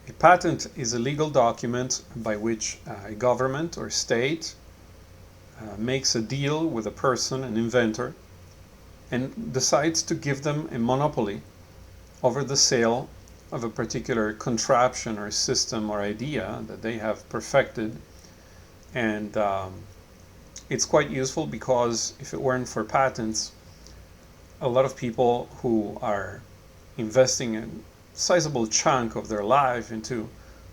A patent is a legal document by which a government or state makes a deal with a person, an inventor, and decides to give them a monopoly over the sale of a particular contraption or system or idea that they have perfected. And it's quite useful because if it weren't for patents, a lot of people who are investing a sizable chunk of their life into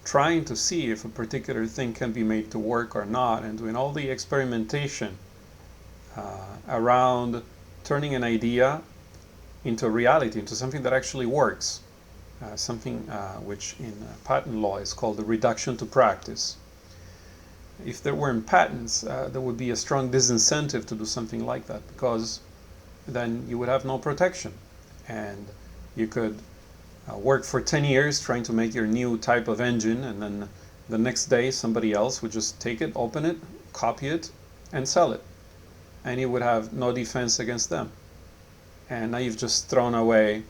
trying to see if a particular thing can be made to work or not, and doing all the experimentation around turning an idea into reality, into something that actually works, something which in patent law is called the reduction to practice. If there weren't patents, there would be a strong disincentive to do something like that, because then you would have no protection, and you could work for 10 years trying to make your new type of engine, and then the next day somebody else would just take it, open it, copy it, and sell it, and you would have no defense against them. And now you've just thrown away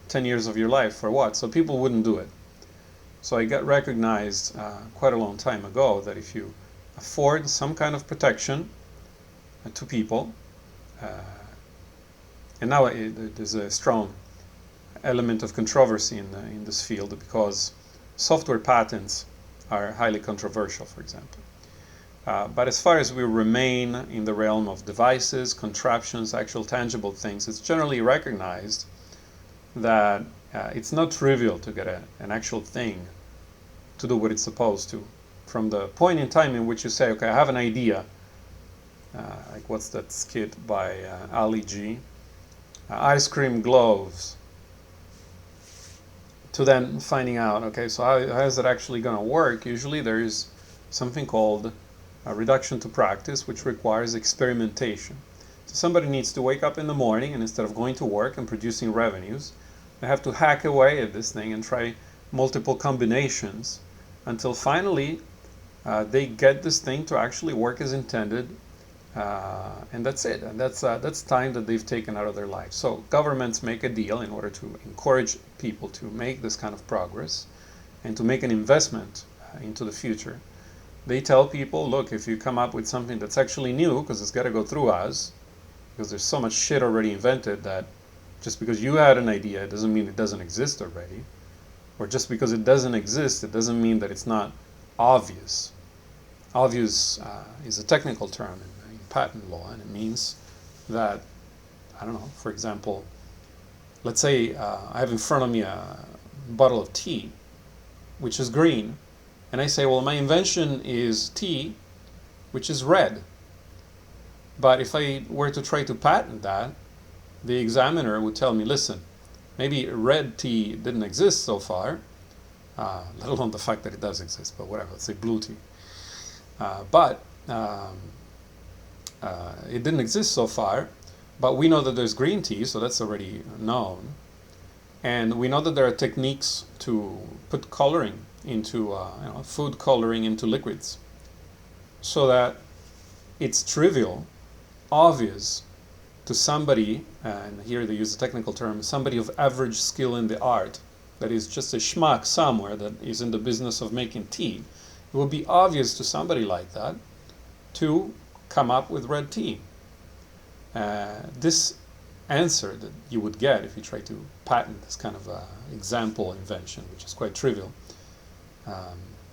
10 years of your life for what? So people wouldn't do it. So I got recognized quite a long time ago that if you afford some kind of protection to people, and now there's a strong element of controversy in this field, because software patents are highly controversial, for example. But as far as we remain in the realm of devices, contraptions, actual tangible things, it's generally recognized that it's not trivial to get an actual thing to do what it's supposed to. From the point in time in which you say, okay, I have an idea, like what's that skit by Ali G? Ice cream gloves, to then finding out, okay, so how is it actually going to work? Usually there is something called a reduction to practice, which requires experimentation. So somebody needs to wake up in the morning, and instead of going to work and producing revenues, they have to hack away at this thing and try multiple combinations until finally they get this thing to actually work as intended, and that's it. And that's time that they've taken out of their life. So governments make a deal in order to encourage people to make this kind of progress and to make an investment into the future. They tell people, look, if you come up with something that's actually new, because it's got to go through us, because there's so much shit already invented that just because you had an idea, it doesn't mean it doesn't exist already. Or just because it doesn't exist, it doesn't mean that it's not obvious. Obvious is a technical term in patent law, and it means that, I don't know, for example, let's say I have in front of me a bottle of tea, which is green, and I say, well, my invention is tea, which is red. But if I were to try to patent that, the examiner would tell me, listen, maybe red tea didn't exist so far, let alone the fact that it does exist, but whatever, let's say blue tea. But it didn't exist so far, but we know that there's green tea, so that's already known. And we know that there are techniques to put coloring into, food coloring into liquids, so that it's trivial, obvious to somebody, and here they use a technical term, somebody of average skill in the art, that is just a schmuck somewhere that is in the business of making tea. It would be obvious to somebody like that to come up with red tea. This answer that you would get if you try to patent this kind of example invention, which is quite trivial,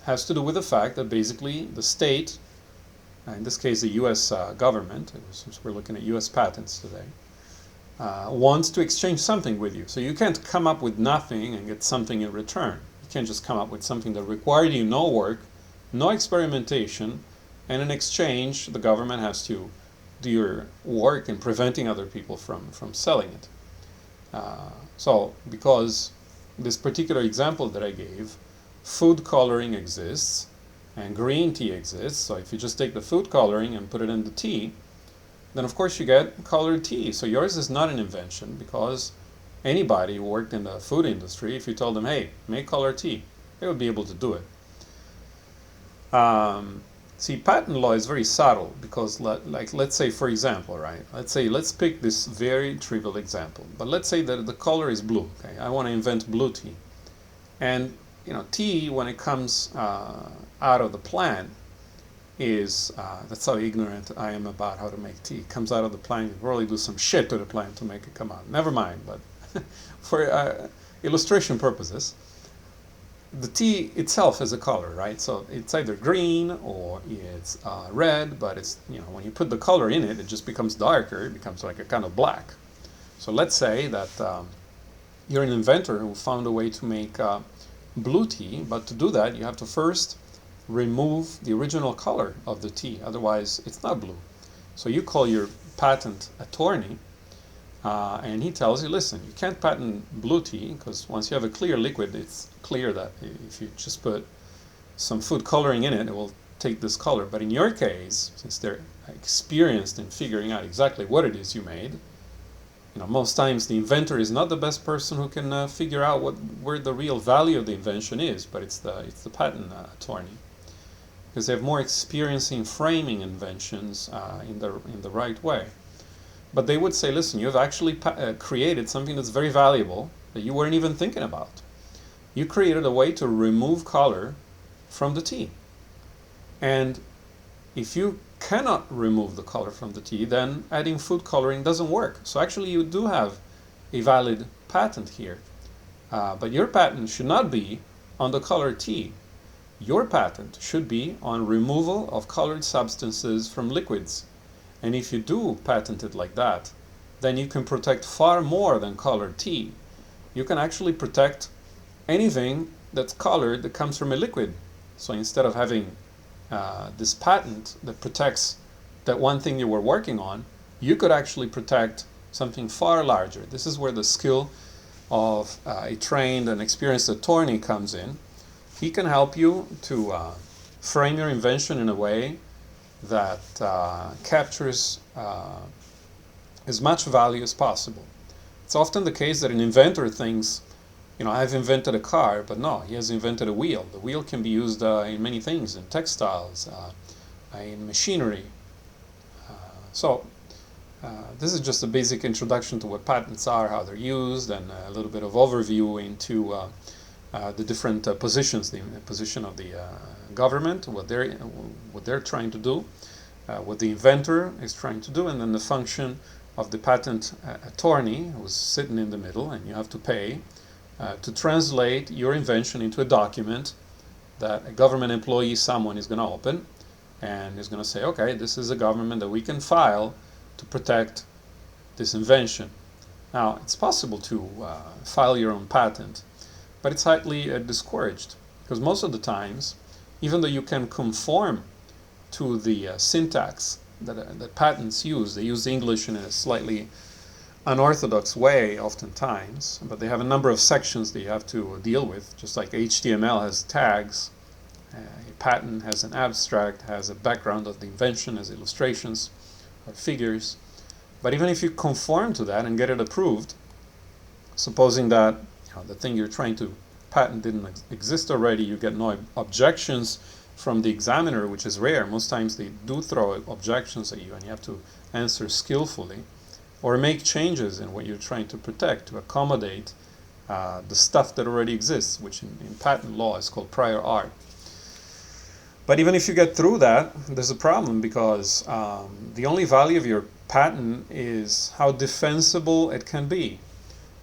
has to do with the fact that basically the state, in this case the US government, since we're looking at US patents today, wants to exchange something with you. So you can't come up with nothing and get something in return. You can't just come up with something that required you no work, no experimentation, and in exchange the government has to do your work in preventing other people from selling it. So because this particular example that I gave, food coloring exists and green tea exists, so if you just take the food coloring and put it in the tea, then of course you get colored tea. So yours is not an invention, because anybody who worked in the food industry, if you told them, hey, make colored tea, they would be able to do it. See, patent law is very subtle, because let's say, for example, right? Let's pick this very trivial example, but let's say that the color is blue. Okay, I want to invent blue tea, and tea, when it comes out of the plant, is that's how ignorant I am about how to make tea. It comes out of the plant, you really do some shit to the plant to make it come out. Never mind, but for illustration purposes, the tea itself is a color, right? So it's either green or it's red, but it's, when you put the color in it, it just becomes darker. It becomes like a kind of black. So let's say that you're an inventor who found a way to make blue tea, but to do that, you have to first remove the original color of the tea. Otherwise, it's not blue. So you call your patent attorney, and he tells you, listen, you can't patent blue tea because once you have a clear liquid, it's clear that if you just put some food coloring in it, it will take this color. But in your case, since they're experienced in figuring out exactly what it is you made, most times the inventor is not the best person who can figure out where the real value of the invention is, but it's the patent attorney, because they have more experience in framing inventions in the right way. But they would say, listen, you've actually created something that's very valuable that you weren't even thinking about. You created a way to remove color from the tea. And if you cannot remove the color from the tea, then adding food coloring doesn't work. So actually you do have a valid patent here. But your patent should not be on the colored tea. Your patent should be on removal of colored substances from liquids. And if you do patent it like that, then you can protect far more than colored tea. You can actually protect anything that's colored that comes from a liquid. So instead of having this patent that protects that one thing you were working on, you could actually protect something far larger. This is where the skill of a trained and experienced attorney comes in. He can help you to frame your invention in a way that captures as much value as possible. It's often the case that an inventor thinks, I've invented a car, but no, he has invented a wheel. The wheel can be used in many things, in textiles, in machinery. So this is just a basic introduction to what patents are, how they're used, and a little bit of overview into the different positions, the position of the government, what they're trying to do, what the inventor is trying to do, and then the function of the patent attorney, who's sitting in the middle, and you have to pay to translate your invention into a document that a government employee, someone, is going to open and is going to say, okay, this is a government that we can file to protect this invention. Now, it's possible to file your own patent, but it's highly discouraged, because most of the times, even though you can conform to the syntax that patents use, they use English in a slightly unorthodox way oftentimes, but they have a number of sections that you have to deal with, just like HTML has tags. A patent has an abstract, has a background of the invention, has illustrations or figures. But even if you conform to that and get it approved, supposing that the thing you're trying to patent didn't exist already, you get no objections from the examiner, which is rare. Most times they do throw objections at you and you have to answer skillfully, or make changes in what you're trying to protect to accommodate the stuff that already exists, which in patent law is called prior art. But even if you get through that, there's a problem, because the only value of your patent is how defensible it can be.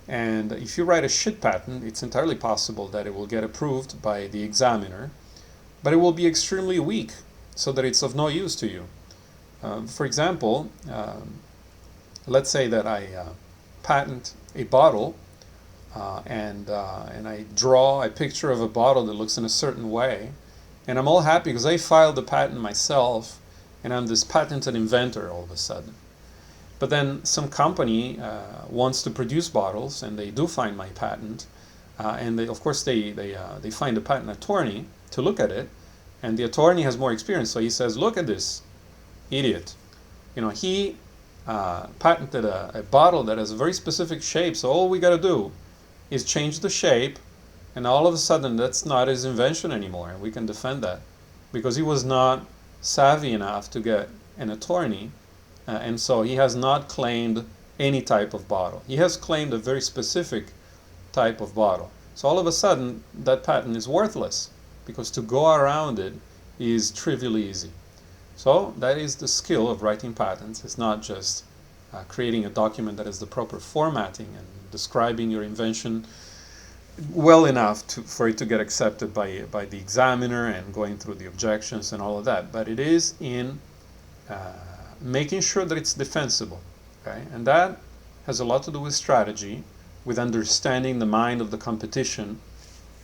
And if you write a shit patent, it's entirely possible that it will get approved by the examiner, but it will be extremely weak, so that it's of no use to you. For example, let's say that I patent a bottle, and I draw a picture of a bottle that looks in a certain way, and I'm all happy because I filed the patent myself, and I'm this patented inventor all of a sudden. But then some company wants to produce bottles, and they do find my patent, and they find a patent attorney to look at it, and the attorney has more experience, so he says, look at this idiot. He patented a bottle that has a very specific shape, so all we got to do is change the shape, and all of a sudden that's not his invention anymore, and we can defend that, because he was not savvy enough to get an attorney, and so he has not claimed any type of bottle. He has claimed a very specific type of bottle. So all of a sudden, that patent is worthless because to go around it is trivially easy. So that is the skill of writing patents. It's not just creating a document that has the proper formatting and describing your invention well enough for it to get accepted by the examiner and going through the objections and all of that. But it is in making sure that it's defensible. Okay? And that has a lot to do with strategy, with understanding the mind of the competition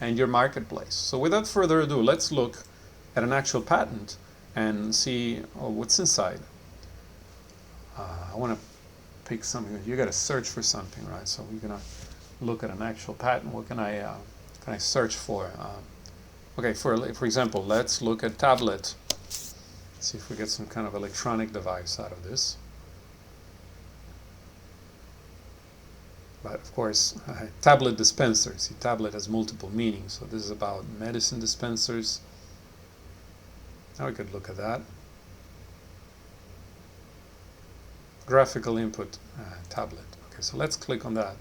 and your marketplace. So without further ado, let's look at an actual patent and see what's inside. I want to pick something. You got to search for something, right? So we're gonna look at an actual patent. What can I search for? Okay, for example, let's look at tablet. See if we get some kind of electronic device out of this. But of course, tablet dispenser. See, tablet has multiple meanings. So this is about medicine dispensers. Now we could look at that. Graphical input tablet. Okay, so let's click on that.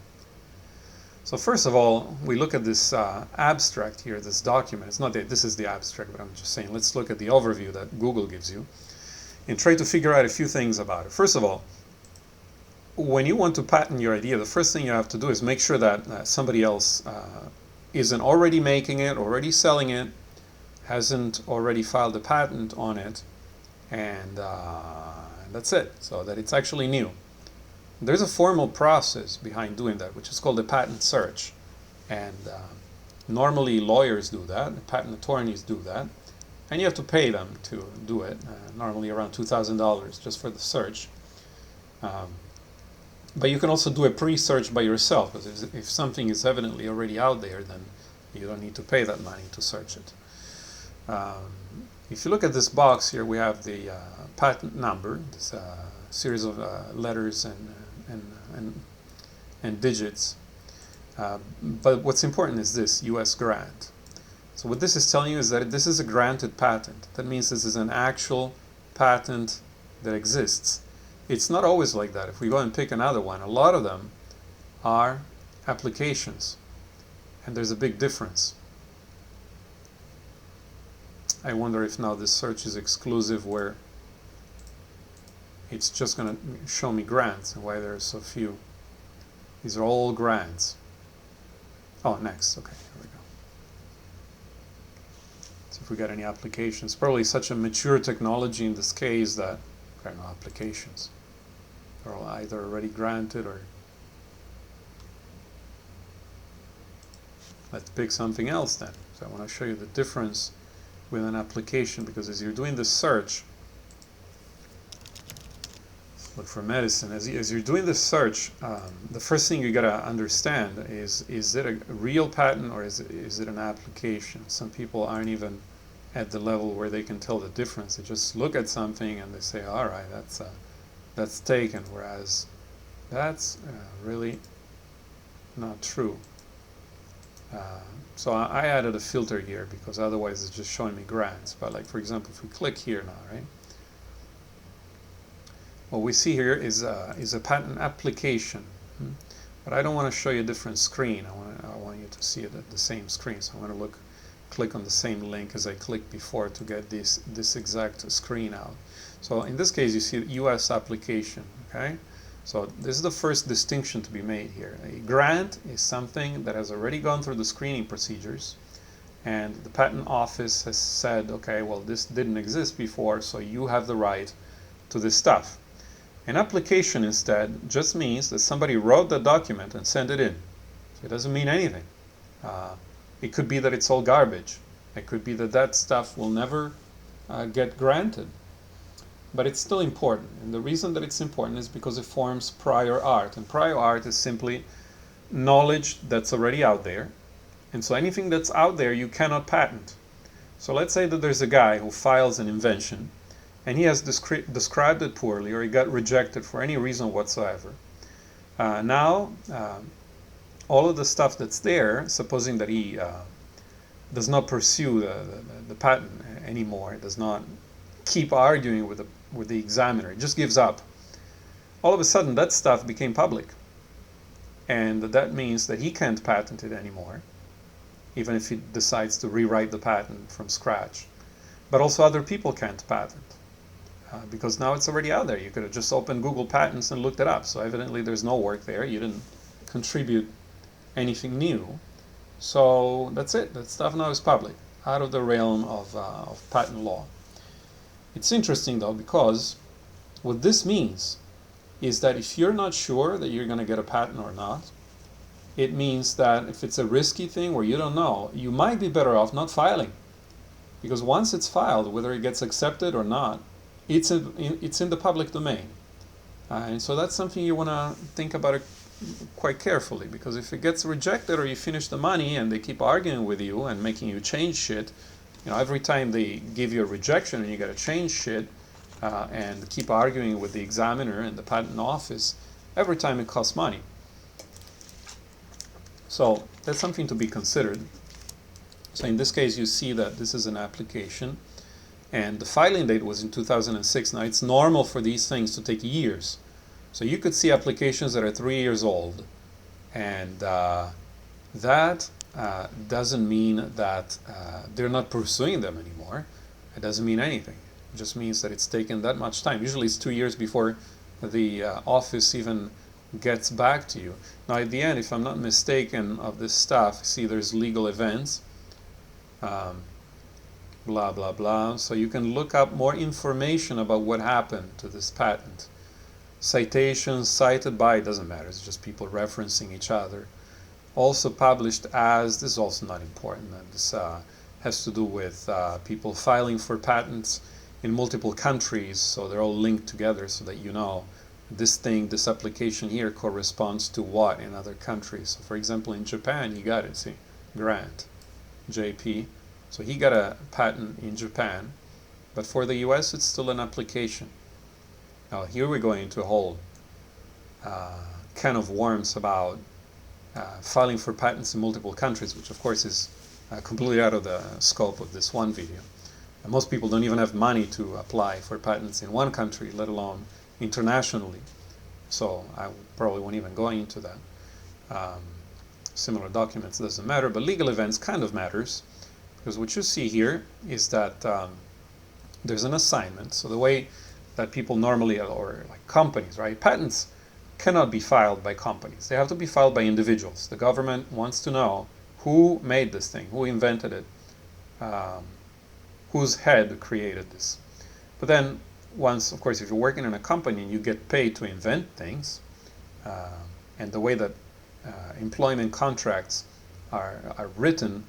So first of all, we look at this abstract here, this document. It's not that this is the abstract, but I'm just saying let's look at the overview that Google gives you and try to figure out a few things about it. First of all, when you want to patent your idea, the first thing you have to do is make sure that somebody else isn't already making it, already selling it, hasn't already filed a patent on it, and that's it, so that it's actually new. There's a formal process behind doing that, which is called a patent search. And normally lawyers do that, patent attorneys do that, and you have to pay them to do it, normally around $2,000 just for the search. But you can also do a pre-search by yourself, because if something is evidently already out there, then you don't need to pay that money to search it. If you look at this box here, we have the patent number, this series of letters and digits. But what's important is this, U.S. grant. So what this is telling you is that this is a granted patent. That means this is an actual patent that exists. It's not always like that. If we go and pick another one, a lot of them are applications. And there's a big difference. I wonder if now this search is exclusive where it's just going to show me grants and why there are so few. These are all grants. Oh, next. Okay, here we go. See if we got any applications. Probably such a mature technology in this case that there are no applications. They're all either already granted or... Let's pick something else then. So I want to show you the difference with an application, because as you're doing the search, look for medicine. As you're doing the search, the first thing you gotta understand is it a real patent or is it an application? Some people aren't even at the level where they can tell the difference. They just look at something and they say, all right, that's taken, whereas that's really not true. So I added a filter here because otherwise it's just showing me grants. But like, for example, if we click here now, right? What we see here is a patent application. But I don't want to show you a different screen. I want you to see it at the same screen. So I'm going to click on the same link as I clicked before to get this exact screen out. So in this case, you see U.S. application. Okay. So this is the first distinction to be made here. A grant is something that has already gone through the screening procedures, and the patent office has said, okay, well, this didn't exist before, so you have the right to this stuff. An application instead just means that somebody wrote the document and sent it in. So it doesn't mean anything. It could be that it's all garbage. It could be that stuff will never get granted. But it's still important, and the reason that it's important is because it forms prior art, and prior art is simply knowledge that's already out there, and so anything that's out there you cannot patent. So let's say that there's a guy who files an invention, and he has described it poorly, or he got rejected for any reason whatsoever. Now, all of the stuff that's there, supposing that he does not pursue the patent anymore, does not keep arguing with the examiner, it just gives up. All of a sudden that stuff became public, and that means that he can't patent it anymore, even if he decides to rewrite the patent from scratch. But also other people can't patent, because now it's already out there. You could have just opened Google Patents and looked it up. So evidently there's no work there. You didn't contribute anything new. So that's it. That stuff now is public, out of the realm of patent law. It's interesting though, because what this means is that if you're not sure that you're going to get a patent or not, it means that if it's a risky thing where you don't know, you might be better off not filing. Because once it's filed, whether it gets accepted or not, it's in the public domain. And so that's something you want to think about it quite carefully, because if it gets rejected or you finish the money and they keep arguing with you and making you change shit, every time they give you a rejection and you got to change shit and keep arguing with the examiner and the patent office, every time it costs money. So that's something to be considered. So in this case, you see that this is an application, and the filing date was in 2006. Now it's normal for these things to take years. So you could see applications that are 3 years old, and that doesn't mean that they're not pursuing them anymore. It doesn't mean anything. It just means that it's taken that much time. Usually it's 2 years before the office even gets back to you. Now at the end, if I'm not mistaken, of this stuff, see there's legal events, blah blah blah, so you can look up more information about what happened to this patent. Citations, cited by, it doesn't matter, it's just people referencing each other. Also published as, this is also not important, this has to do with people filing for patents in multiple countries, so they're all linked together so that you know this application here corresponds to what in other countries. So for example, in Japan, you got it, see, Grant, JP. So he got a patent in Japan, but for the US, it's still an application. Now here we're going into a whole can of worms about filing for patents in multiple countries, which of course is completely out of the scope of this one video. And most people don't even have money to apply for patents in one country, let alone internationally. So I probably won't even go into that. Similar documents doesn't matter, but legal events kind of matters, because what you see here is that there's an assignment. So the way that people normally, or like companies, right? Patents cannot be filed by companies. They have to be filed by individuals. The government wants to know who made this thing, who invented it, whose head created this. But then once, of course, if you're working in a company and you get paid to invent things, and the way that employment contracts are written,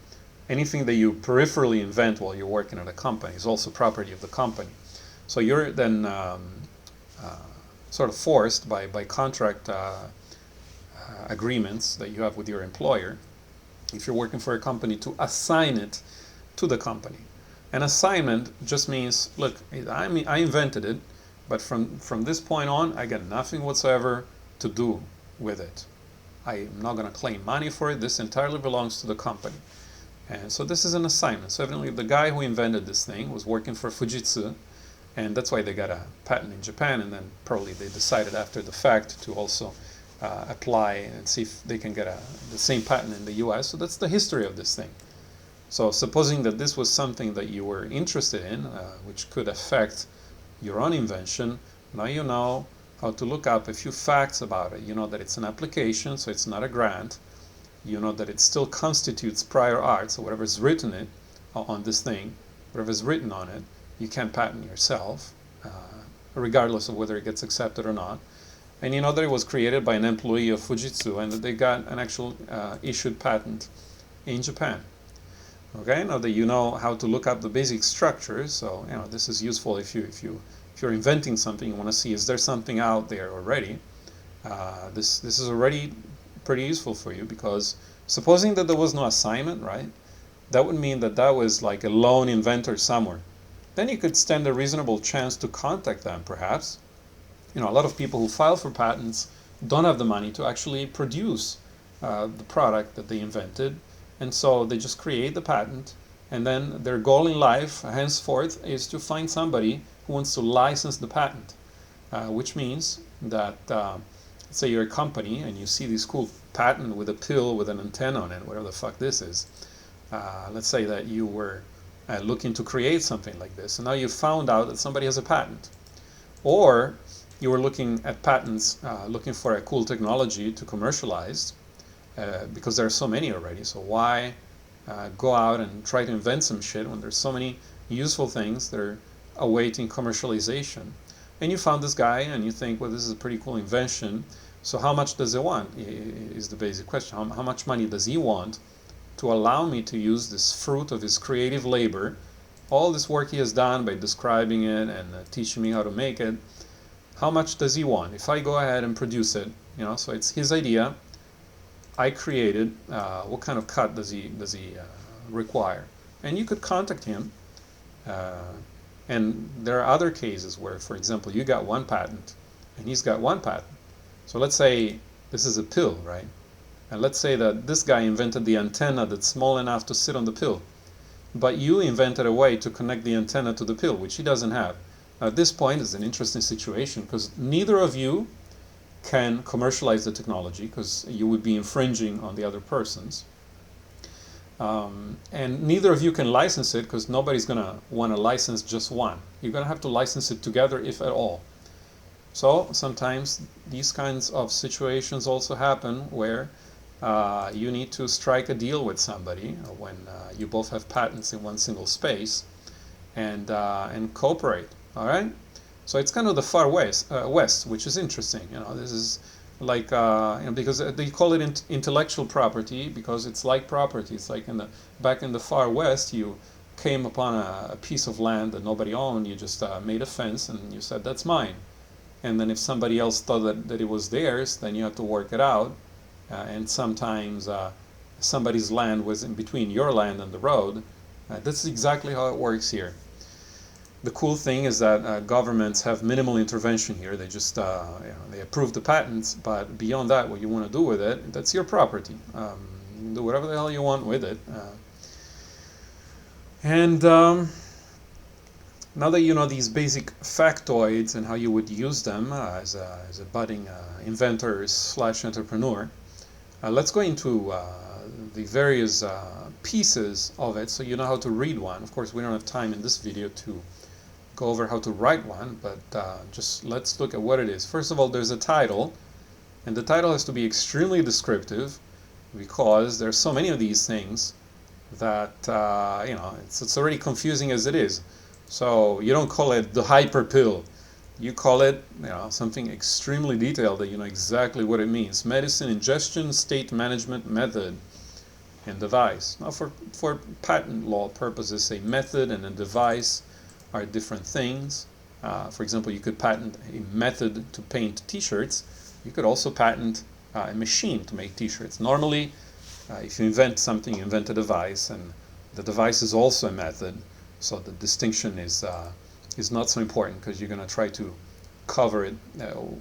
anything that you peripherally invent while you're working at a company is also property of the company. So you're then sort of forced by contract agreements that you have with your employer, if you're working for a company, to assign it to the company. An assignment just means, look, I invented it, but from this point on, I got nothing whatsoever to do with it. I'm not going to claim money for it. This entirely belongs to the company. And so this is an assignment. So evidently the guy who invented this thing was working for Fujitsu, and that's why they got a patent in Japan, and then probably they decided after the fact to also apply and see if they can get the same patent in the US. So that's the history of this thing. So supposing that this was something that you were interested in, which could affect your own invention, now you know how to look up a few facts about it. You know that it's an application, so it's not a grant. You know that it still constitutes prior art, so whatever's written on this thing, whatever's written on it, you can't patent yourself, regardless of whether it gets accepted or not. And you know that it was created by an employee of Fujitsu, and that they got an actual issued patent in Japan. Okay, now that you know how to look up the basic structures, so this is useful if you're inventing something, you want to see, is there something out there already? This is already pretty useful for you, because supposing that there was no assignment, right? That would mean that was like a lone inventor somewhere. Then you could stand a reasonable chance to contact them, perhaps. A lot of people who file for patents don't have the money to actually produce the product that they invented, and so they just create the patent, and then their goal in life henceforth is to find somebody who wants to license the patent, which means that let's say you're a company and you see this cool patent with a pill with an antenna on it, whatever the fuck this is. let's say that you were looking to create something like this, and now you found out that somebody has a patent. Or you were looking at patents, looking for a cool technology to commercialize, because there are so many already. So why go out and try to invent some shit when there's so many useful things that are awaiting commercialization? And you found this guy and you think, well, this is a pretty cool invention. So how much does he want is the basic question. How much money does he want to allow me to use this fruit of his creative labor, all this work he has done by describing it and teaching me how to make it? How much does he want? If I go ahead and produce it, so it's his idea, I created, what kind of cut does he require? And you could contact him. And there are other cases where, for example, you got one patent and he's got one patent. So let's say this is a pill, right? And let's say that this guy invented the antenna that's small enough to sit on the pill. But you invented a way to connect the antenna to the pill, which he doesn't have. Now, at this point, it's an interesting situation because neither of you can commercialize the technology because you would be infringing on the other person's. And neither of you can license it because nobody's going to want to license just one. You're going to have to license it together, if at all. So sometimes these kinds of situations also happen where you need to strike a deal with somebody when you both have patents in one single space and cooperate. All right. So it's kind of the far west, which is interesting. This is like because they call it intellectual property because it's like property. It's like back in the far west, you came upon a piece of land that nobody owned. You just made a fence and you said that's mine. And then if somebody else thought that it was theirs, then you had to work it out. And sometimes somebody's land was in between your land and the road. That's exactly how it works here. The cool thing is that governments have minimal intervention here. They just they approve the patents, but beyond that, what you want to do with it, that's your property. You can do whatever the hell you want with it. Now that you know these basic factoids and how you would use them as a budding inventor/entrepreneur, let's go into the various pieces of it so you know how to read one. Of course, we don't have time in this video to go over how to write one, but just let's look at what it is. First of all, there's a title, and the title has to be extremely descriptive because there's so many of these things that it's already confusing as it is. So you don't call it the hyper pill. You call it something extremely detailed that you know exactly what it means. Medicine ingestion state management method and device. Now for patent law purposes, a method and a device are different things. For example, you could patent a method to paint t-shirts. You could also patent a machine to make t-shirts. Normally, if you invent something, you invent a device, and the device is also a method. So the distinction is not so important because you're going to try to cover it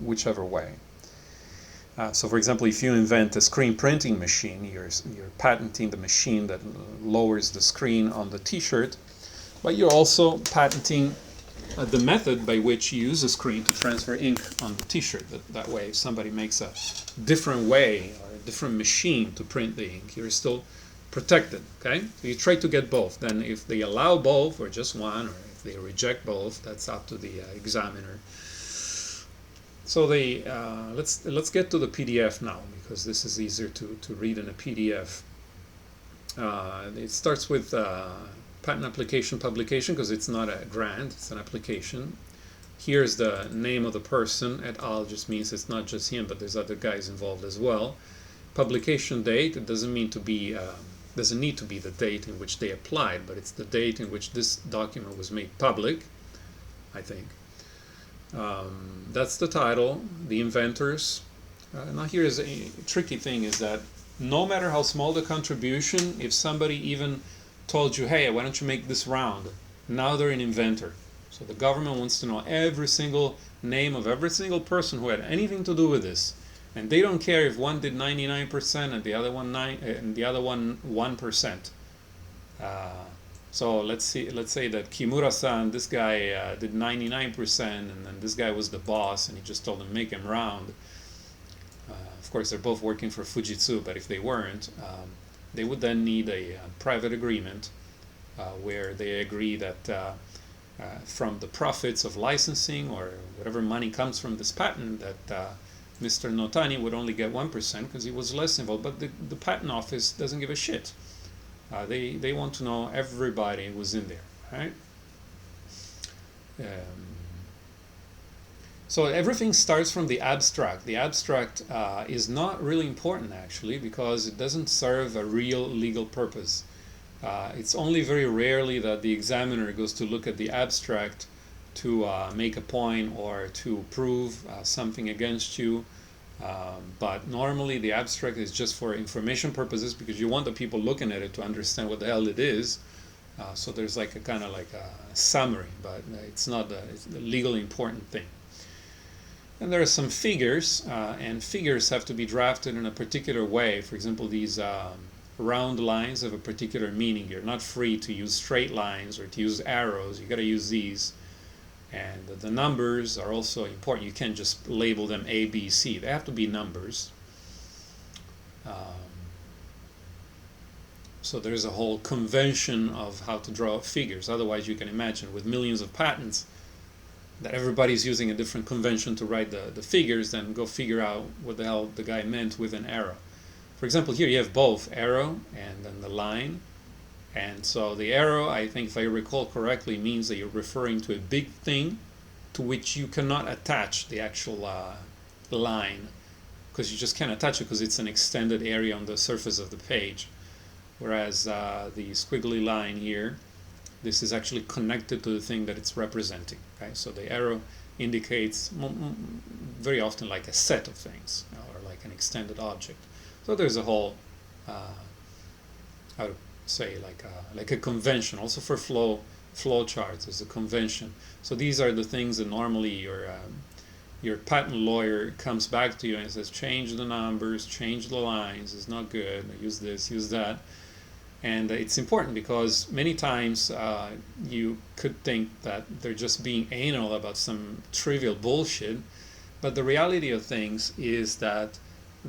whichever way. So for example, if you invent a screen printing machine, you're patenting the machine that lowers the screen on the t-shirt, but you're also patenting the method by which you use a screen to transfer ink on the t-shirt. That way, if somebody makes a different way or a different machine to print the ink, you're still protected. Okay, so you try to get both. Then if they allow both or just one, or if they reject both, that's up to the examiner. So let's get to the PDF now, because this is easier to read in a PDF. It starts with patent application publication, because it's not a grant, it's an application. Here's the name of the person. Et al. Just means it's not just him, but there's other guys involved as well. Publication date, it doesn't need to be the date in which they applied, but it's the date in which this document was made public, I think. That's the title, the inventors. Now here's a tricky thing, is that no matter how small the contribution, if somebody even told you, hey, why don't you make this round? Now they're an inventor. So the government wants to know every single name of every single person who had anything to do with this. And they don't care if one did 99% and the other one 1%. So let's say that Kimura-san, this guy did 99%, and then this guy was the boss, and he just told him make him round. Of course, they're both working for Fujitsu, but if they weren't, They would then need a private agreement where they agree that from the profits of licensing or whatever money comes from this patent, that Mr. Notani would only get 1% because he was less involved. But the patent office doesn't give a shit. They want to know everybody was in there, right? So everything starts from the abstract. The abstract is not really important actually because it doesn't serve a real legal purpose. It's only very rarely that the examiner goes to look at the abstract to make a point or to prove something against you. But normally the abstract is just for information purposes because you want the people looking at it to understand what the hell it is. So there's like a kind of like a summary, but it's not it's a legally important thing. And there are some figures, and figures have to be drafted in a particular way. For example, these round lines have a particular meaning. You're not free to use straight lines or to use arrows. You got to use these. And the numbers are also important. You can't just label them A, B, C. They have to be numbers. So there's a whole convention of how to draw figures. Otherwise, you can imagine with millions of patents that everybody's using a different convention to write the figures, then go figure out what the hell the guy meant with an arrow. For example, here you have both arrow and then the line. And so the arrow, I think if I recall correctly, means that you're referring to a big thing to which you cannot attach the actual line, because you just can't attach it because it's an extended area on the surface of the page. Whereas the squiggly line here, this is actually connected to the thing that it's representing. Okay? So the arrow indicates very often like a set of things, or like an extended object. So there's a whole, how to say, like a convention. Also for flow charts, there's a convention. So these are the things that normally your patent lawyer comes back to you and says, change the numbers, change the lines, it's not good, use this, use that. And it's important because many times you could think that they're just being anal about some trivial bullshit, but the reality of things is that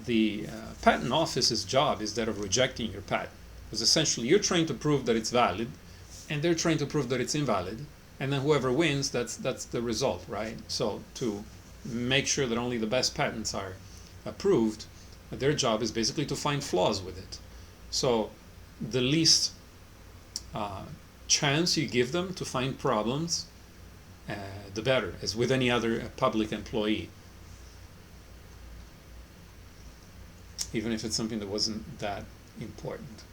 the patent office's job is that of rejecting your patent. Because essentially you're trying to prove that it's valid, and they're trying to prove that it's invalid, and then whoever wins, that's the result, right? So to make sure that only the best patents are approved, their job is basically to find flaws with it. So the least chance you give them to find problems, the better, as with any other public employee. Even if it's something that wasn't that important.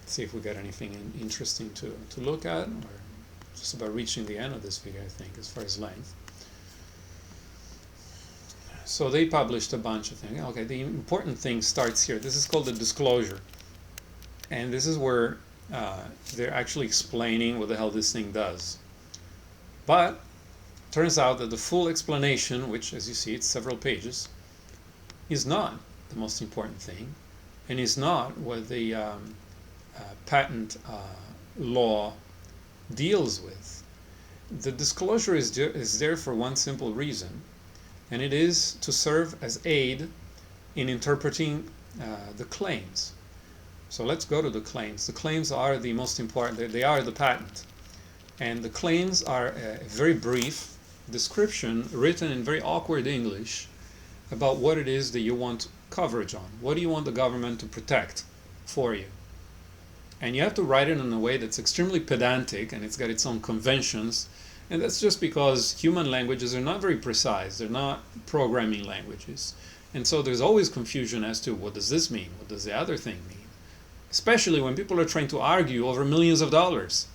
Let's see if we got anything interesting to look at. We're just about reaching the end of this video, I think, as far as length. So they published a bunch of things. Okay, the important thing starts here. This is called the disclosure. And this is where they're actually explaining what the hell this thing does. But it turns out that the full explanation, which as you see it's several pages, is not the most important thing, and is not what the patent law deals with. The disclosure is there for one simple reason, and it is to serve as aid in interpreting the claims. So let's go to the claims. The claims are the most important. They are the patent. And the claims are a very brief description written in very awkward English about what it is that you want coverage on. What do you want the government to protect for you? And you have to write it in a way that's extremely pedantic, and it's got its own conventions. And that's just because human languages are not very precise. They're not programming languages. And so there's always confusion as to what does this mean? What does the other thing mean? Especially when people are trying to argue over millions of dollars.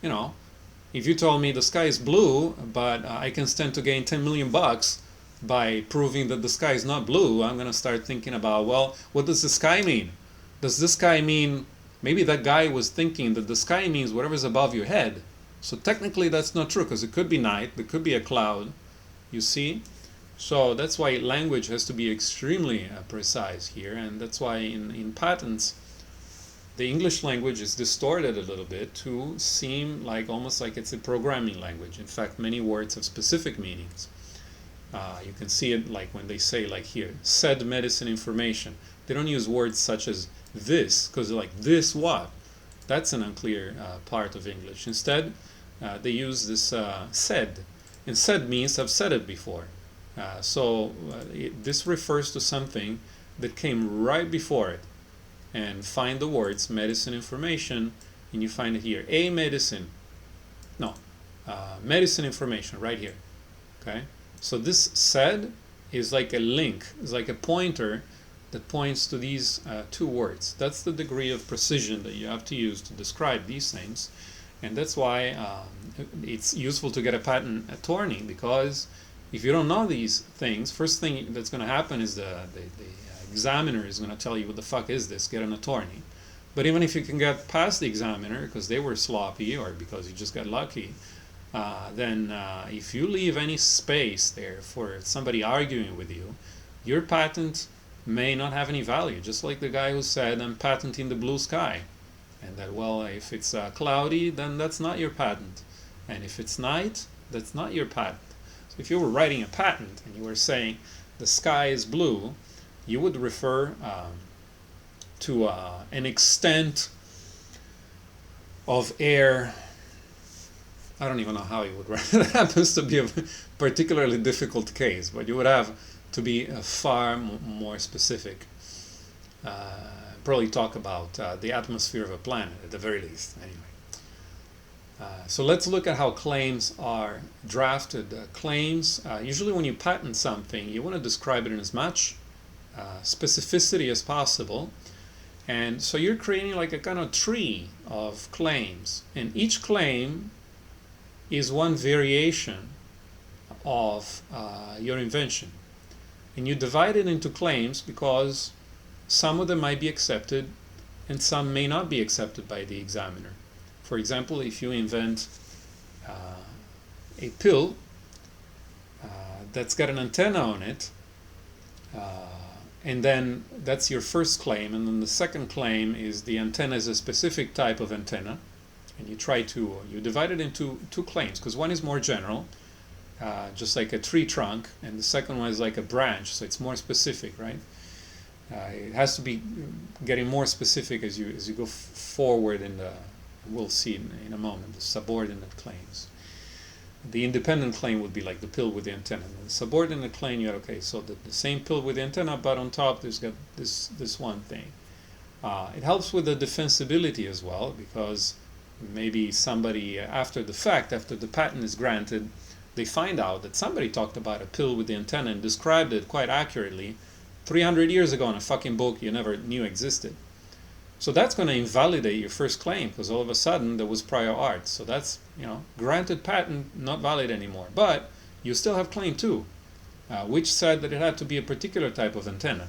You know, if you told me the sky is blue, but I can stand to gain 10 million bucks by proving that the sky is not blue, I'm going to start thinking about, well, what does the sky mean? Does the sky mean, maybe that guy was thinking that the sky means whatever's above your head. So technically that's not true, because it could be night, there could be a cloud, you see? So that's why language has to be extremely precise here, and that's why in patents, the English language is distorted a little bit to seem like almost like it's a programming language. In fact, many words have specific meanings. You can see it like when they say, like here, said medicine information. They don't use words such as this, because they're like, this what? That's an unclear part of English. Instead, they use this said. And said means I've said it before. This refers to something that came right before it. And find the words medicine information, and you find it here. A medicine. No. Medicine information right here. Okay? So this said is like a link, is like a pointer that points to these two words. That's the degree of precision that you have to use to describe these things. And that's why it's useful to get a patent attorney, because if you don't know these things, first thing that's going to happen is the examiner is going to tell you, what the fuck is this? Get an attorney. But even if you can get past the examiner because they were sloppy or because you just got lucky, then if you leave any space there for somebody arguing with you, your patent may not have any value. Just like the guy who said, I'm patenting the blue sky. And that, well, if it's cloudy, then that's not your patent. And if it's night, that's not your patent. So if you were writing a patent and you were saying the sky is blue, you would refer to an extent of air. I don't even know how you would write it. That happens to be a particularly difficult case, but you would have to be far more specific. Probably talk about the atmosphere of a planet at the very least. Anyway, so let's look at how claims are drafted. Claims, usually when you patent something, you want to describe it in as much specificity as possible. And so you're creating like a kind of tree of claims, and each claim is one variation of your invention. And you divide it into claims because some of them might be accepted and some may not be accepted by the examiner. For example, if you invent a pill that's got an antenna on it, and then that's your first claim, and then the second claim is the antenna is a specific type of antenna, and you divide it into two claims, because one is more general, just like a tree trunk, and the second one is like a branch, so it's more specific, right? It has to be getting more specific as you go forward in the, we'll see in a moment, the subordinate claims. The independent claim would be like the pill with the antenna. The subordinate claim, you have, okay, so the same pill with the antenna, but on top there's got this one thing. It helps with the defensibility as well, because maybe somebody after the fact, after the patent is granted, they find out that somebody talked about a pill with the antenna and described it quite accurately 300 years ago in a fucking book you never knew existed. So that's going to invalidate your first claim, because all of a sudden there was prior art. So that's, granted patent, not valid anymore. But you still have claim 2, which said that it had to be a particular type of antenna.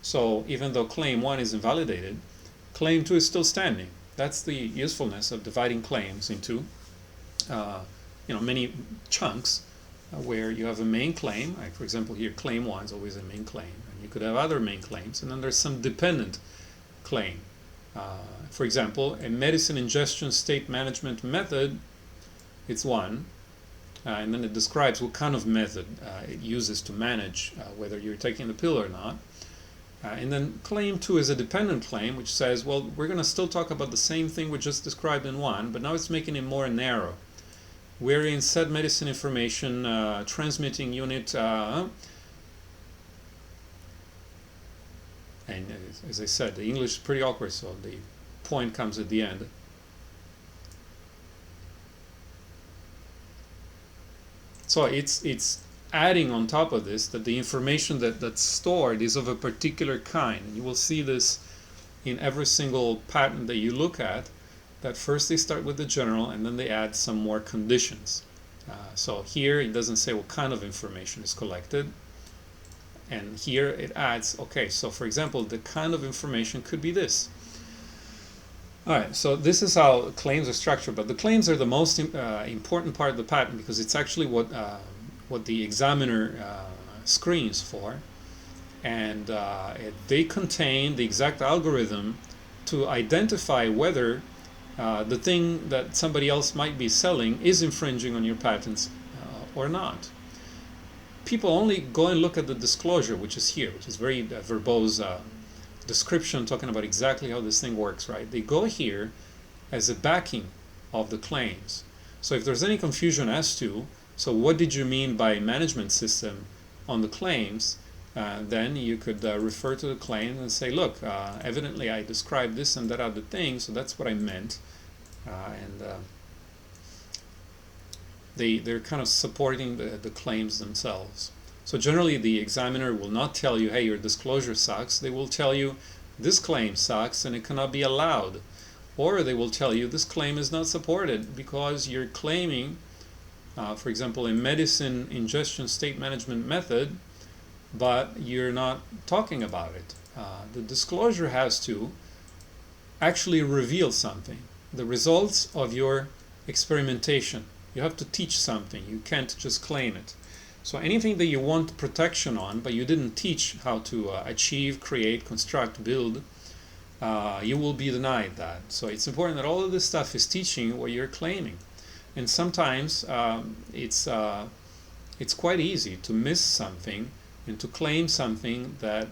So even though claim 1 is invalidated, claim 2 is still standing. That's the usefulness of dividing claims into many chunks, where you have a main claim. Like for example here, claim 1 is always a main claim. And you could have other main claims, and then there's some dependent claim. For example, a medicine ingestion state management method, it's one, and then it describes what kind of method it uses to manage whether you're taking the pill or not. And then claim 2 is a dependent claim, which says, well, we're going to still talk about the same thing we just described in 1, but now it's making it more narrow. We're in said medicine information transmitting unit, and as I said, the English is pretty awkward, so the point comes at the end. So it's adding on top of this that the information that's stored is of a particular kind. And you will see this in every single patent that you look at, that first they start with the general and then they add some more conditions. So here it doesn't say what kind of information is collected. And here it adds, okay, so for example, the kind of information could be this. All right, so this is how claims are structured, but the claims are the most important part of the patent, because it's actually what the examiner screens for, and they contain the exact algorithm to identify whether the thing that somebody else might be selling is infringing on your patents or not. people only go and look at the disclosure, which is here, which is very verbose description talking about exactly how this thing works, right? They go here as a backing of the claims. So if there's any confusion as to, so what did you mean by management system on the claims, then you could refer to the claim and say, look, evidently I described this and that other thing, so that's what I meant. They're kind of supporting the claims themselves. So generally the examiner will not tell you, hey, your disclosure sucks. They will tell you, this claim sucks and it cannot be allowed. Or they will tell you, this claim is not supported because you're claiming, for example, a medicine ingestion state management method, but you're not talking about it. The disclosure has to actually reveal something, the results of your experimentation. You have to teach something. You can't just claim it. So anything that you want protection on, but you didn't teach how to achieve, create, construct, build, you will be denied that. So it's important that all of this stuff is teaching what you're claiming. And sometimes it's quite easy to miss something and to claim something that,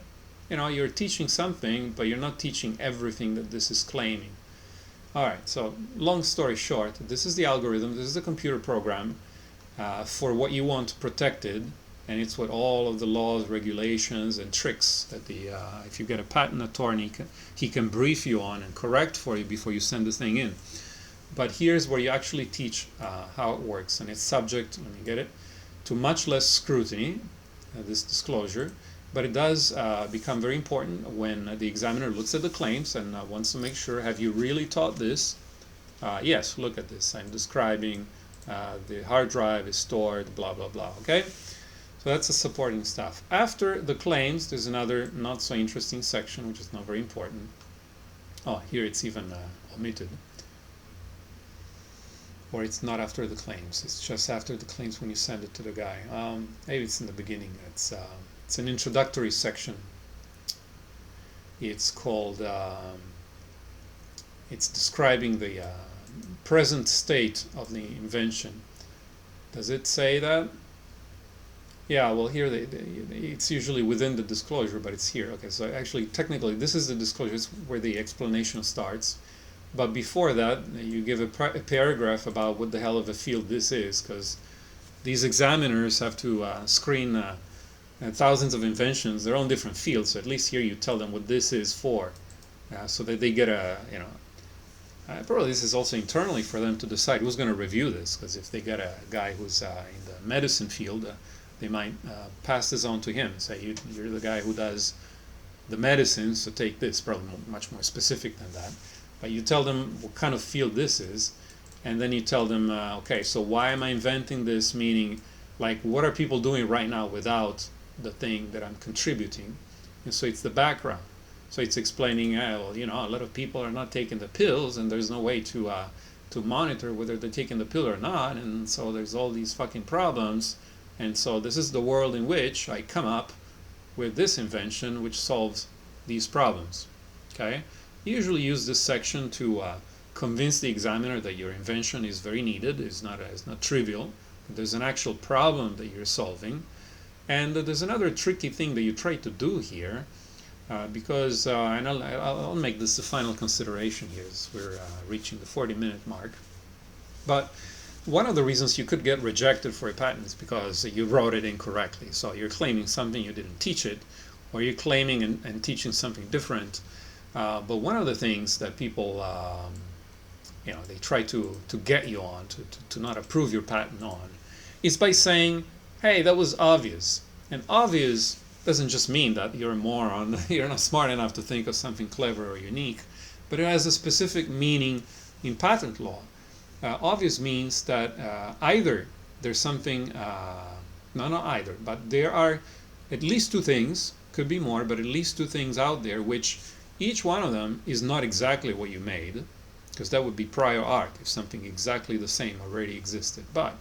you know, you're teaching something, but you're not teaching everything that this is claiming. All right, so long story short, this is the algorithm, this is the computer program for what you want protected, and it's what all of the laws, regulations, and tricks that if you get a patent attorney, he can brief you on and correct for you before you send the thing in. But here's where you actually teach how it works, and it's subject, let me get it, to much less scrutiny, this disclosure. But it does become very important when the examiner looks at the claims and wants to make sure, have you really taught this? Yes, look at this. I'm describing the hard drive is stored, blah, blah, blah. Okay? So that's the supporting stuff. After the claims, there's another not so interesting section, which is not very important. Oh, here it's even omitted. Or it's not after the claims. It's just after the claims when you send it to the guy. Maybe it's in the beginning. It's an introductory section. It's called, it's describing the present state of the invention. Does it say that? Yeah, well here it's usually within the disclosure, but it's here. Okay, so actually technically this is the disclosure, it's where the explanation starts. But before that, you give a paragraph about what the hell of a field this is, because these examiners have to screen thousands of inventions. They're all in different fields, so at least here you tell them what this is for, so that they get a, you know, probably this is also internally for them to decide who's going to review this, because if they get a guy who's in the medicine field, they might pass this on to him and say, you're the guy who does the medicine, so take this, probably much more specific than that. But you tell them what kind of field this is, and then you tell them, okay, so why am I inventing this? Meaning, like, what are people doing right now without the thing that I'm contributing? And so it's the background. So it's explaining, well, you know, a lot of people are not taking the pills, and there's no way to monitor whether they're taking the pill or not, and so there's all these fucking problems. And so this is the world in which I come up with this invention which solves these problems. Okay? Usually use this section to convince the examiner that your invention is very needed, is not trivial. There's an actual problem that you're solving. And there's another tricky thing that you try to do here, because, and I'll make this the final consideration here as we're reaching the 40-minute mark. But one of the reasons you could get rejected for a patent is because you wrote it incorrectly. So you're claiming something, you didn't teach it, or you're claiming and teaching something different. But one of the things that people, you know, they try to get you on, to not approve your patent on, is by saying, hey, that was obvious. And obvious doesn't just mean that you're a moron, you're not smart enough to think of something clever or unique, but it has a specific meaning in patent law. Obvious means that either there's something, not either, but there are at least two things, could be more, but at least two things out there which each one of them is not exactly what you made, because that would be prior art if something exactly the same already existed. But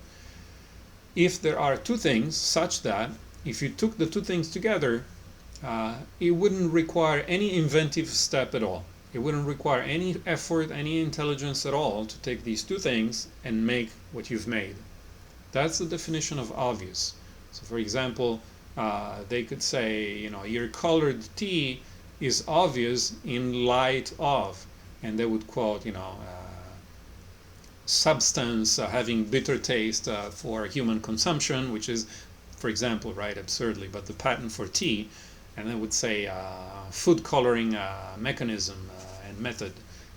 if there are two things such that if you took the two things together, it wouldn't require any inventive step at all. It wouldn't require any effort, any intelligence at all to take these two things and make what you've made. That's the definition of obvious. So for example, they could say, your colored tea is obvious in light of, and they would quote, substance having bitter taste for human consumption, which is, for example, right, absurdly, but the patent for tea, and they would say food coloring mechanism and method,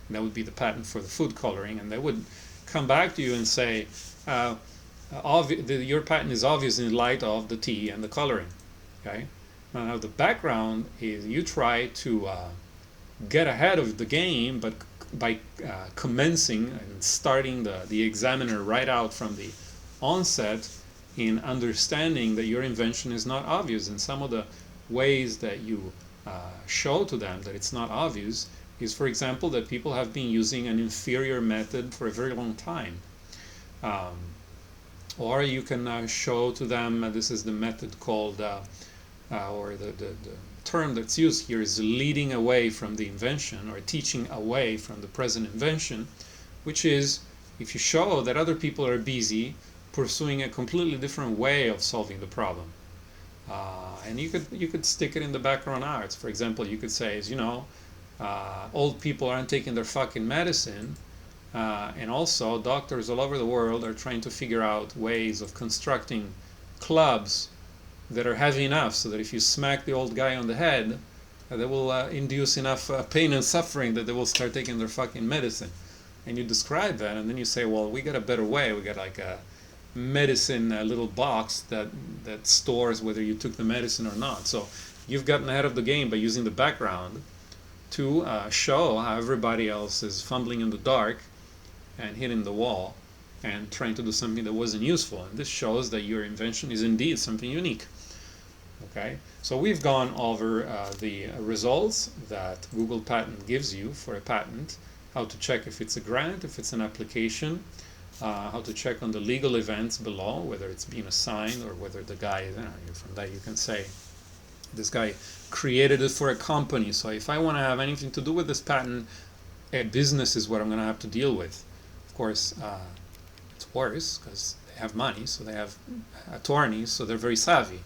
and that would be the patent for the food coloring, and they would come back to you and say, your patent is obvious in light of the tea and the coloring. Okay. Now the background is you try to get ahead of the game, but by commencing and starting the examiner right out from the onset in understanding that your invention is not obvious. And some of the ways that you show to them that it's not obvious is, for example, that people have been using an inferior method for a very long time. Or you can show to them, this is the method called, or the term that's used here is leading away from the invention, or teaching away from the present invention, which is if you show that other people are busy pursuing a completely different way of solving the problem. And you could stick it in the background arts. For example, you could say, old people aren't taking their fucking medicine, and also doctors all over the world are trying to figure out ways of constructing clubs that are heavy enough so that if you smack the old guy on the head, they will induce enough pain and suffering that they will start taking their fucking medicine. And you describe that, and then you say, well, we got a better way. We got like a medicine little box that stores whether you took the medicine or not. So you've gotten ahead of the game by using the background to show how everybody else is fumbling in the dark and hitting the wall and trying to do something that wasn't useful. And this shows that your invention is indeed something unique. Okay, so we've gone over the results that Google Patent gives you for a patent, how to check if it's a grant, if it's an application, how to check on the legal events below, whether it's been assigned or whether the guy, from that you can say, this guy created it for a company. So if I want to have anything to do with this patent, a business is what I'm going to have to deal with. Of course, it's worse because they have money, so they have attorneys, so they're very savvy.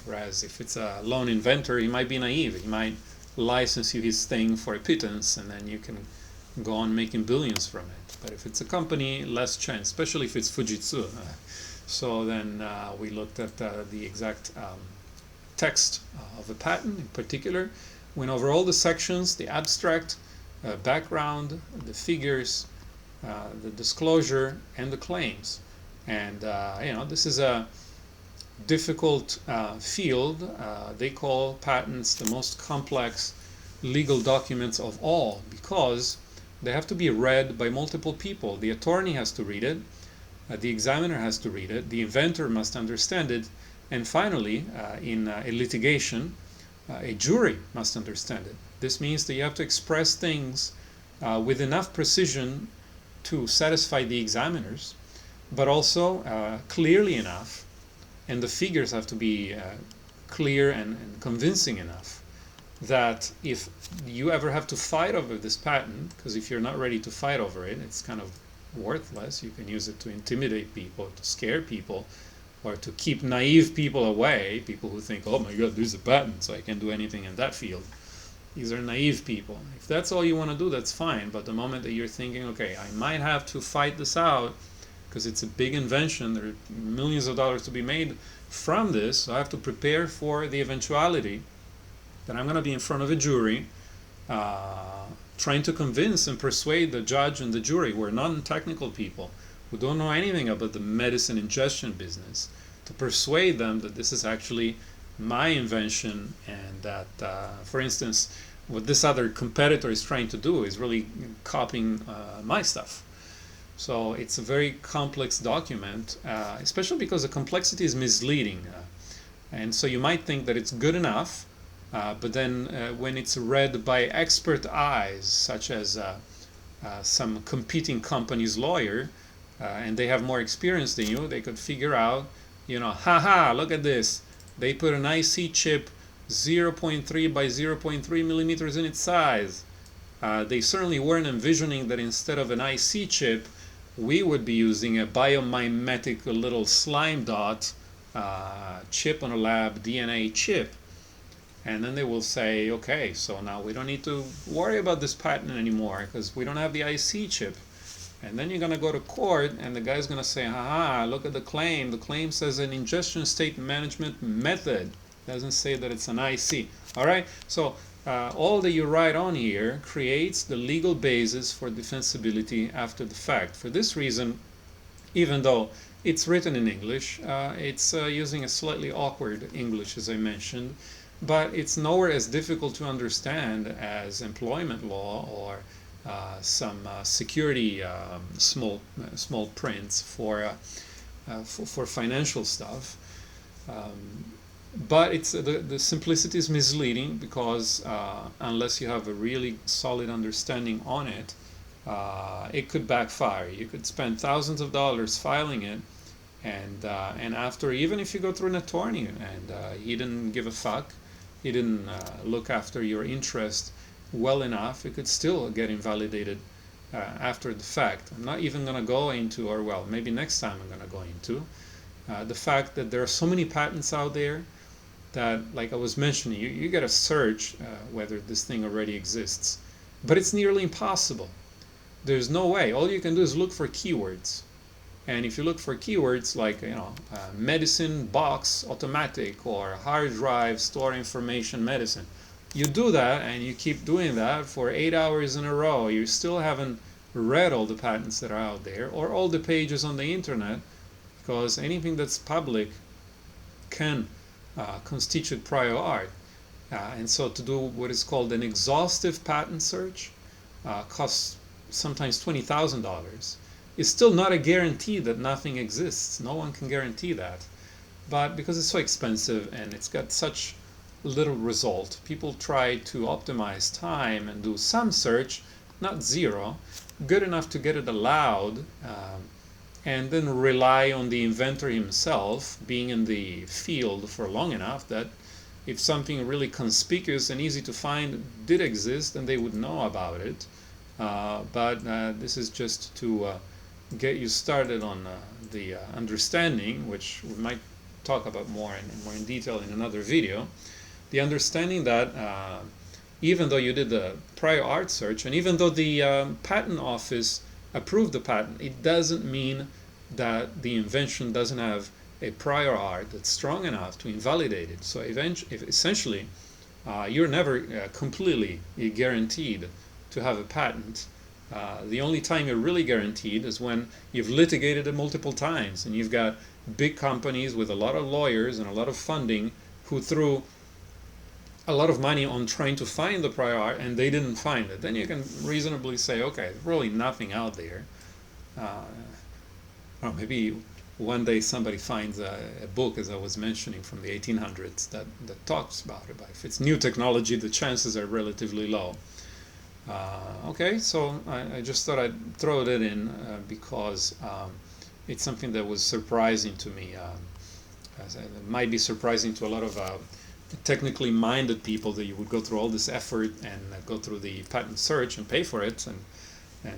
Whereas if it's a lone inventor, he might be naive. He might license you his thing for a pittance, and then you can go on making billions from it. But if it's a company, less chance, especially if it's Fujitsu. So then we looked at the exact text of a patent in particular, went over all the sections, the abstract, background, the figures, the disclosure, and the claims. And this is a difficult field. They call patents the most complex legal documents of all because they have to be read by multiple people. The attorney has to read it, the examiner has to read it, the inventor must understand it, and finally, in a litigation, a jury must understand it. This means that you have to express things with enough precision to satisfy the examiners, but also clearly enough, and the figures have to be clear and convincing enough that if you ever have to fight over this patent, because if you're not ready to fight over it, it's kind of worthless. You can use it to intimidate people, to scare people, or to keep naive people away, people who think, oh my God, there's a patent, so I can do anything in that field. These are naive people. If that's all you want to do, that's fine. But the moment that you're thinking, okay, I might have to fight this out because it's a big invention, there are millions of dollars to be made from this, so I have to prepare for the eventuality that I'm going to be in front of a jury trying to convince and persuade the judge and the jury, who are non-technical people, who don't know anything about the medicine ingestion business, to persuade them that this is actually my invention and that, for instance, what this other competitor is trying to do is really copying my stuff. So it's a very complex document, especially because the complexity is misleading. And so you might think that it's good enough, but then when it's read by expert eyes, such as some competing company's lawyer, and they have more experience than you, they could figure out, haha, look at this. They put an IC chip 0.3 by 0.3 millimeters in its size. They certainly weren't envisioning that instead of an IC chip, we would be using a biomimetic little slime dot chip on a lab DNA chip, and then they will say, okay, so now we don't need to worry about this patent anymore because we don't have the IC chip. And then you're going to go to court, and the guy's going to say, haha, look at the claim. The claim says an ingestion state management method. It doesn't say that it's an IC. All right? So all that you write on here creates the legal basis for defensibility after the fact. For this reason, even though it's written in English, it's using a slightly awkward English, as I mentioned, but it's nowhere as difficult to understand as employment law or some security small prints for financial stuff. But it's the simplicity is misleading because unless you have a really solid understanding on it, it could backfire. You could spend thousands of dollars filing it, and after, even if you go through an attorney and he didn't give a fuck, he didn't look after your interest well enough, it could still get invalidated after the fact. I'm not even going to go into, or well, maybe next time I'm going to go into the fact that there are so many patents out there that, like I was mentioning, you got to search whether this thing already exists, but it's nearly impossible. There's no way. All you can do is look for keywords, and if you look for keywords like medicine box automatic or hard drive store information medicine, you do that and you keep doing that for 8 hours in a row, you still haven't read all the patents that are out there or all the pages on the internet, because anything that's public can constitute prior art. And so to do what is called an exhaustive patent search costs sometimes $20,000. It's still not a guarantee that nothing exists. No one can guarantee that. But because it's so expensive and it's got such little result, people try to optimize time and do some search, not zero, good enough to get it allowed, and then rely on the inventor himself being in the field for long enough that if something really conspicuous and easy to find did exist, then they would know about it. But this is just to get you started on the understanding, which we might talk about more in detail in another video. The understanding that even though you did the prior art search and even though the patent office approved the patent, it doesn't mean that the invention doesn't have a prior art that's strong enough to invalidate it. So essentially, you're never completely guaranteed to have a patent. The only time you're really guaranteed is when you've litigated it multiple times and you've got big companies with a lot of lawyers and a lot of funding who threw a lot of money on trying to find the prior art and they didn't find it. Then you can reasonably say, okay, there's really nothing out there. Or maybe one day somebody finds a book, as I was mentioning, from the 1800s that talks about it. But if it's new technology, the chances are relatively low. Okay, so I just thought I'd throw that in because it's something that was surprising to me. It might be surprising to a lot of technically minded people that you would go through all this effort and go through the patent search and pay for it and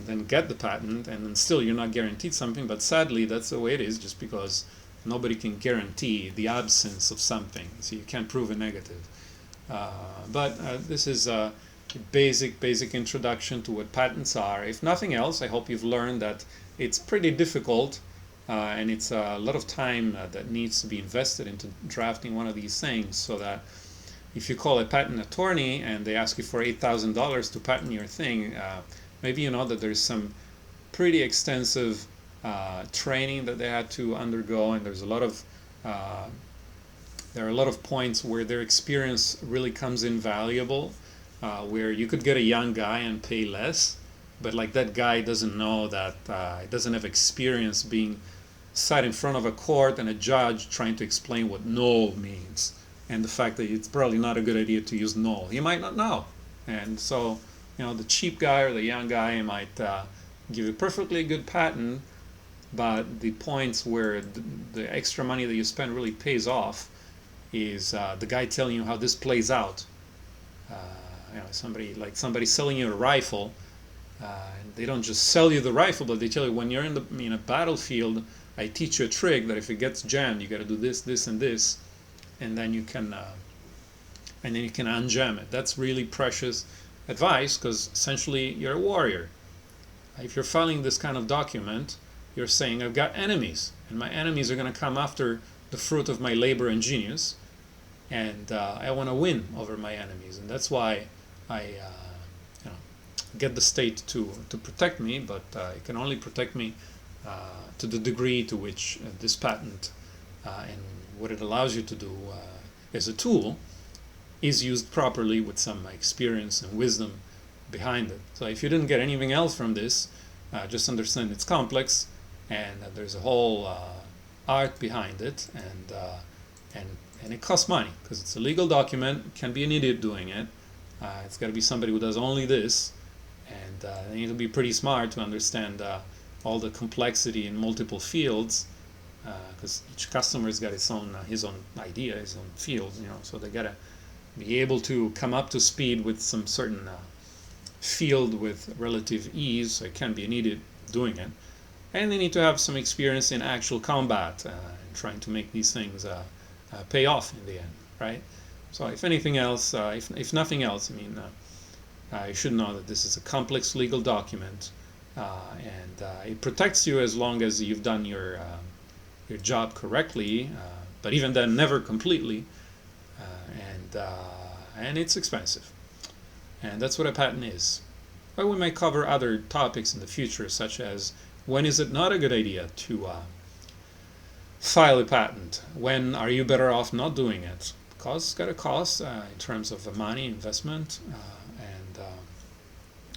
then get the patent, and then still you're not guaranteed something. But sadly, that's the way it is, just because nobody can guarantee the absence of something, so you can't prove a negative. But this is a basic introduction to what patents are. If nothing else, I hope you've learned that it's pretty difficult and it's a lot of time that needs to be invested into drafting one of these things, so that if you call a patent attorney and they ask you for $8,000 to patent your thing, maybe you know that there's some pretty extensive training that they had to undergo, and there's a lot of there are a lot of points where their experience really comes in valuable, where you could get a young guy and pay less, but like that guy doesn't know that he doesn't have experience being sat in front of a court and a judge trying to explain what no means, and the fact that it's probably not a good idea to use no. He might not know, and so the cheap guy or the young guy might give a perfectly good patent, but the points where the extra money that you spend really pays off is the guy telling you how this plays out. Somebody selling you a rifle, And they don't just sell you the rifle, but they tell you when you're in a battlefield, I teach you a trick that if it gets jammed, you got to do this, this, and this, and then you can unjam it. That's really precious advice because essentially you're a warrior. If you're filing this kind of document, you're saying I've got enemies, and my enemies are going to come after the fruit of my labor and genius, and I want to win over my enemies, and that's why I get the state to protect me, but it can only protect me to the degree to which this patent and what it allows you to do as a tool is used properly with some experience and wisdom behind it. So if you didn't get anything else from this, just understand it's complex and there's a whole art behind it, and it costs money because it's a legal document. Can be an idiot doing it. It's got to be somebody who does only this, and they need to be pretty smart to understand all the complexity in multiple fields, because each customer's got his own idea, his own field, so they gotta be able to come up to speed with some certain field with relative ease, so it can be an idiot doing it. And they need to have some experience in actual combat and trying to make these things pay off in the end, right? So if anything else, if nothing else, you should know that this is a complex legal document, and it protects you as long as you've done your job correctly, but even then, never completely, and it's expensive. And that's what a patent is. But we may cover other topics in the future, such as when is it not a good idea to file a patent? When are you better off not doing it? Because it's got a cost in terms of money, investment,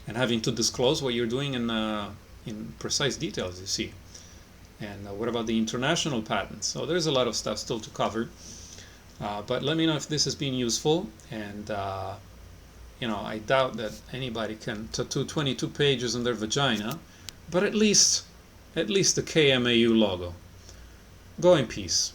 and having to disclose what you're doing in precise details, you see. And what about the international patents? So there's a lot of stuff still to cover. But let me know if this has been useful. And I doubt that anybody can tattoo 22 pages on their vagina, but at least the KMAU logo. Go in peace.